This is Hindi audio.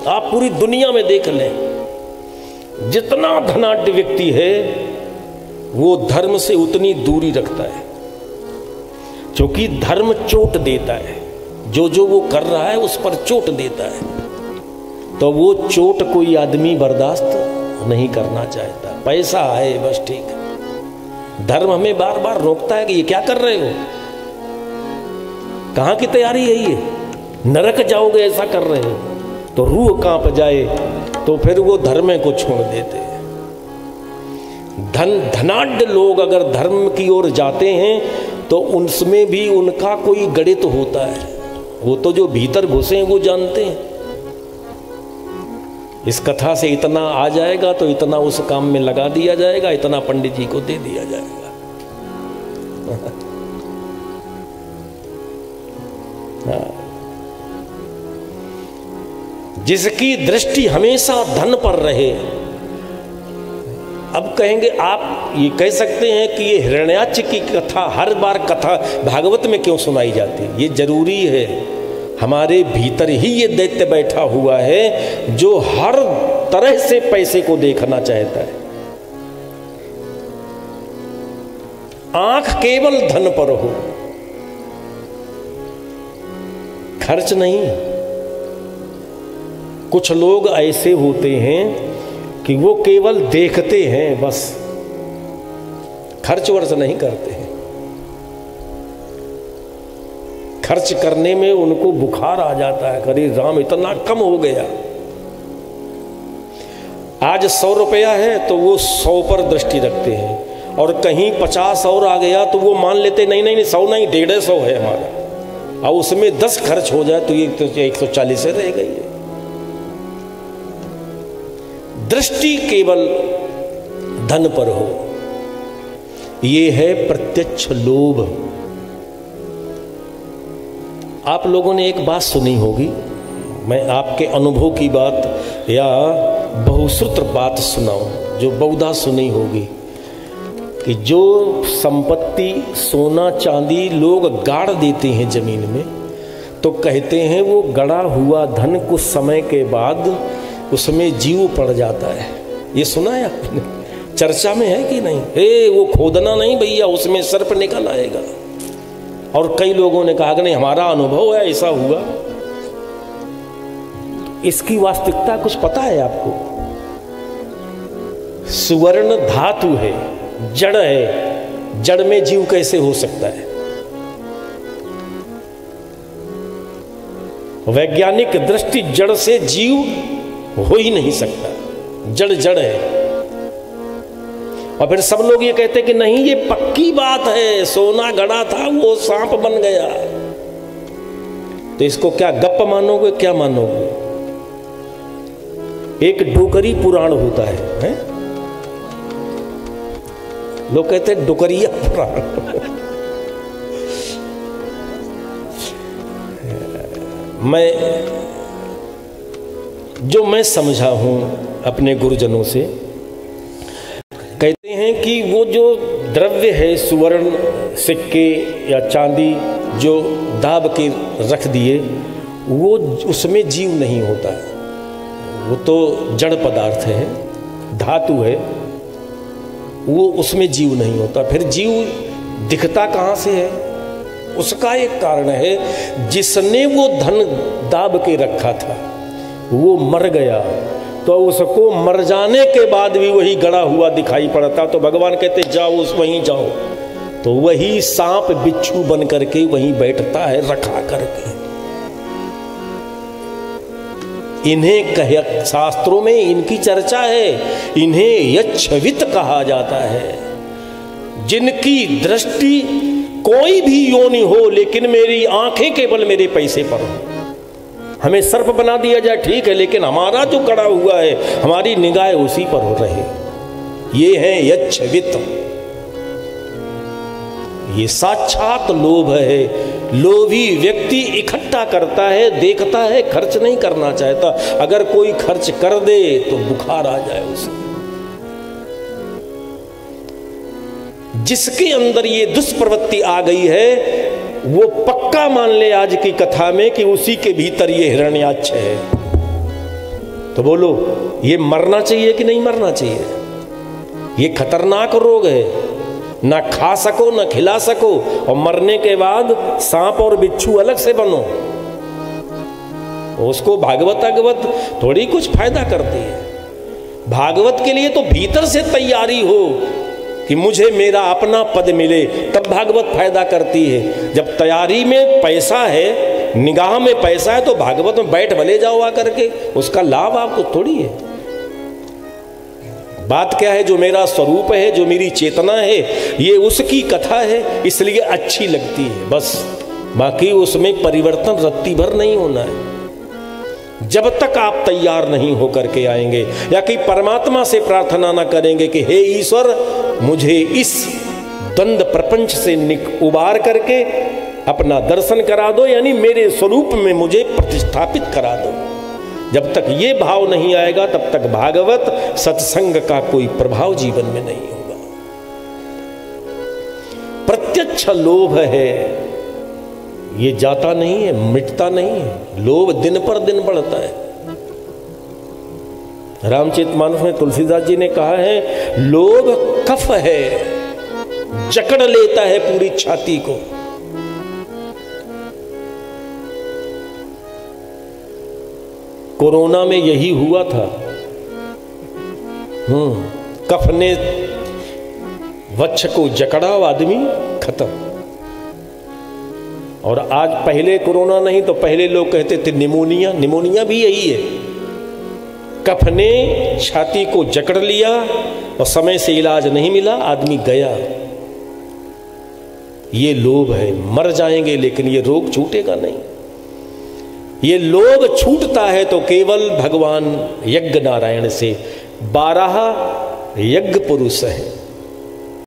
आप पूरी दुनिया में देख लें, जितना धनाढ्य व्यक्ति है वो धर्म से उतनी दूरी रखता है, क्योंकि धर्म चोट देता है। जो जो वो कर रहा है उस पर चोट देता है, तो वो चोट कोई आदमी बर्दाश्त नहीं करना चाहता। पैसा है बस, ठीक है। धर्म हमें बार बार रोकता है कि ये क्या कर रहे हो, कहाँ की तैयारी है, ये नरक जाओगे, ऐसा कर रहे हो। तो रूह कांप जाए, तो फिर वो धर्म को छोड़ देते हैं। धनाढ्य लोग अगर धर्म की ओर जाते हैं तो उनमें भी उनका कोई गणित होता है। वो तो जो भीतर घुसे हैं वो जानते हैं, इस कथा से इतना आ जाएगा तो इतना उस काम में लगा दिया जाएगा, इतना पंडित जी को दे दिया जाएगा। जिसकी दृष्टि हमेशा धन पर रहे। अब कहेंगे आप, ये कह सकते हैं कि ये हिरण्याक्ष की कथा हर बार कथा भागवत में क्यों सुनाई जाती है? ये जरूरी है, हमारे भीतर ही ये दैत्य बैठा हुआ है जो हर तरह से पैसे को देखना चाहता है। आंख केवल धन पर हो, खर्च नहीं। कुछ लोग ऐसे होते हैं कि वो केवल देखते हैं, बस खर्च वर्च नहीं करते हैं। खर्च करने में उनको बुखार आ जाता है, अरे राम इतना कम हो गया। आज 100 रुपया है तो वो 100 पर दृष्टि रखते हैं, और कहीं 50 और आ गया तो वो मान लेते नहीं नहीं 100 नहीं 150 है हमारा, और उसमें 10 खर्च हो जाए तो ये तो 140 रह गई है। दृष्टि केवल धन पर हो, ये है प्रत्यक्ष लोभ। आप लोगों ने एक बात सुनी होगी, मैं आपके अनुभव की बात या बहुश्रुत बात सुनाऊं जो बहुधा सुनी होगी, कि जो संपत्ति सोना चांदी लोग गाड़ देते हैं जमीन में, तो कहते हैं वो गड़ा हुआ धन कुछ समय के बाद उसमें जीव पड़ जाता है। ये सुना है आपने? चर्चा में है कि नहीं? वो खोदना नहीं भैया, उसमें सर्प निकल आएगा। और कई लोगों ने कहा कि नहीं हमारा अनुभव है, ऐसा हुआ। इसकी वास्तविकता कुछ पता है आपको? सुवर्ण धातु है, जड़ है, जड़ में जीव कैसे हो सकता है? वैज्ञानिक दृष्टि जड़ से जीव हो ही नहीं सकता, जड़ जड़ है। और फिर सब लोग ये कहते कि नहीं ये पक्की बात है, सोना गड़ा था वो सांप बन गया। तो इसको क्या गप मानोगे, क्या मानोगे? एक डोकरी पुराण होता है? लोग कहते हैं डोकरिया पुराण। मैं समझा हूं अपने गुरुजनों से, कहते हैं कि वो जो द्रव्य है, सुवर्ण सिक्के या चांदी जो दाब के रख दिए, वो उसमें जीव नहीं होता, वो तो जड़ पदार्थ है, धातु है, वो उसमें जीव नहीं होता। फिर जीव दिखता कहाँ से है? उसका एक कारण है, जिसने वो धन दाब के रखा था वो मर गया, तो उसको मर जाने के बाद भी वही गड़ा हुआ दिखाई पड़ता। तो भगवान कहते जाओ उस वहीं जाओ, तो वही सांप बिच्छू बन करके वहीं बैठता है रखा करके। इन्हें शास्त्रों में इनकी चर्चा है, इन्हें यक्षवित कहा जाता है, जिनकी दृष्टि कोई भी योनि हो लेकिन मेरी आंखें केवल मेरे पैसे पर हो। हमें सर्प बना दिया जाए ठीक है, लेकिन हमारा जो गड़ा हुआ है हमारी निगाह उसी पर हो रहे, ये है यक्षवित। ये साक्षात लोभ है। लोभी व्यक्ति इकट्ठा करता है, देखता है, खर्च नहीं करना चाहता। अगर कोई खर्च कर दे तो बुखार आ जाए उसे। जिसके अंदर ये दुष्प्रवृत्ति आ गई है वो पक्का मान ले आज की कथा में कि उसी के भीतर ये हिरण्याक्ष है। तो बोलो ये मरना चाहिए कि नहीं मरना चाहिए? ये खतरनाक रोग है, ना खा सको ना खिला सको, और मरने के बाद सांप और बिच्छू अलग से बनो। उसको भागवत थोड़ी कुछ फायदा करती है। भागवत के लिए तो भीतर से तैयारी हो कि मुझे मेरा अपना पद मिले, तब भागवत फायदा करती है। जब तैयारी में पैसा है, निगाह में पैसा है, तो भागवत में बैठ भले जाओ आकर के, उसका लाभ आपको थोड़ी है। बात क्या है? जो मेरा स्वरूप है, जो मेरी चेतना है, ये उसकी कथा है, इसलिए अच्छी लगती है बस। बाकी उसमें परिवर्तन रत्ती भर नहीं होना है। जब तक आप तैयार नहीं होकर के आएंगे, या कि परमात्मा से प्रार्थना ना करेंगे कि हे ईश्वर मुझे इस द्वंद प्रपंच से उबार करके अपना दर्शन करा दो, यानी मेरे स्वरूप में मुझे प्रतिष्ठापित करा दो। जब तक ये भाव नहीं आएगा, तब तक भागवत सत्संग का कोई प्रभाव जीवन में नहीं होगा। प्रत्यक्ष लोभ है, ये जाता नहीं है, मिटता नहीं है। लोभ दिन पर दिन बढ़ता है। रामचरितमानस में तुलसीदास जी ने कहा है, लोभ कफ है, जकड़ लेता है पूरी छाती को। कोरोना में यही हुआ था। कफ ने वृक्ष को जकड़ा, आदमी खत्म। और आज पहले कोरोना नहीं तो पहले लोग कहते थे निमोनिया, निमोनिया भी यही है। कफ ने छाती को जकड़ लिया और समय से इलाज नहीं मिला, आदमी गया। ये लोभ है। मर जाएंगे लेकिन ये रोग छूटेगा नहीं। ये लोभ छूटता है तो केवल भगवान यज्ञ नारायण से। 12 यज्ञ पुरुष हैं।